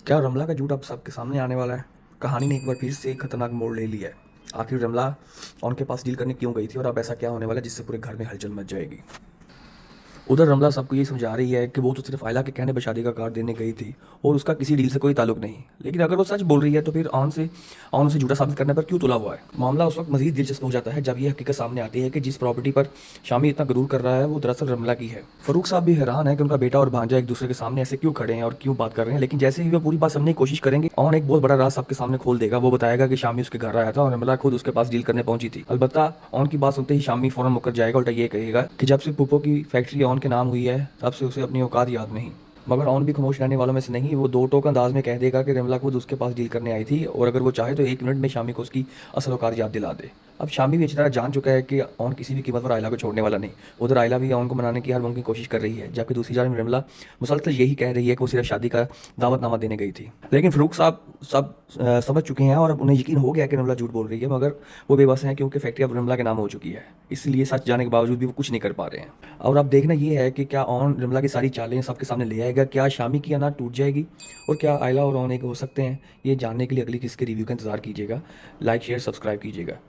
क्या रमला का झूठ अब सबके सामने आने वाला है? कहानी ने एक बार फिर से एक खतरनाक मोड़ ले लिया है। आखिर रमला उनके पास डील करने क्यों गई थी और अब ऐसा क्या होने वाला है जिससे पूरे घर में हलचल मच जाएगी? उधर रमला सबको ये समझा रही है कि वो तो सिर्फ आयला के कहने पर शादी का कार्ड देने गई थी और उसका किसी डील से कोई ताल्लुक नहीं। लेकिन अगर वो सच बोल रही है तो फिर ऑन उसे झूठा साबित करने पर क्यों तुला हुआ है? मामला उस वक्त मजीद दिलचस्प हो जाता है जब ये हकीकत सामने आती है कि जिस प्रॉपर्टी पर शामी इतना गरूर कर रहा है वो दरअसल रमला की है। फरूक साहब भी हैरान है कि उनका बेटा और भांजा एक दूसरे के सामने ऐसे क्यों खड़े हैं और क्यों बात कर रहे हैं, लेकिन जैसे ही वो पूरी बात समझने की कोशिश करेंगे ऑन एक बहुत बड़ा राज सबके सामने खोल देगा। वो बताएगा कि शामी उसके घर आया था और रमला खुद उसके पास डील करने पहुंची थी। अलबत्ता ऑन की बात सुनते ही शामी फौरन मुकर जाएगा, उल्टा ये कहेगा कि जब से पुप्पो की फैक्ट्री ऑन के नाम हुई है तब से उसे अपनी औकात याद नहीं। मगर ऑन भी खामोश रहने वालों में से नहीं, वो दो टोक अंदाज में कह देगा कि रमला खुद उसके पास डील करने आई थी और अगर वो चाहे तो 1 मिनट में शामी को उसकी असल औकात याद दिला दे। अब शामी भी अच्छी तरह जान चुका है कि ऑन किसी भी कीमत पर आयला को छोड़ने वाला नहीं। उधर आयला भी ऑन को मनाने की हर मुमकिन कोशिश कर रही है, जबकि दूसरी जानब रमला मुसलसल यही कह रही है कि वो सिर्फ शादी का दावतनामा देने गई थी। लेकिन फ़रूक साहब सब समझ चुके हैं और अब उन्हें यकीन हो गया कि रमला झूठ बोल रही है, मगर वो बेबस हैं क्योंकि फैक्ट्री अब रमला के नाम हो चुकी है। इसलिए सच जाने के बावजूद भी वो कुछ नहीं कर पा रहे हैं। और अब देखना ये है कि क्या ऑन रमला की सारी चालें सबके सामने ले आएगा, क्या शामी की अनाज टूट जाएगी और क्या आयला और ऑन एक हो सकते हैं। ये जानने के लिए अगली किस्त के रिव्यू का इंतजार कीजिएगा। लाइक शेयर सब्सक्राइब कीजिएगा।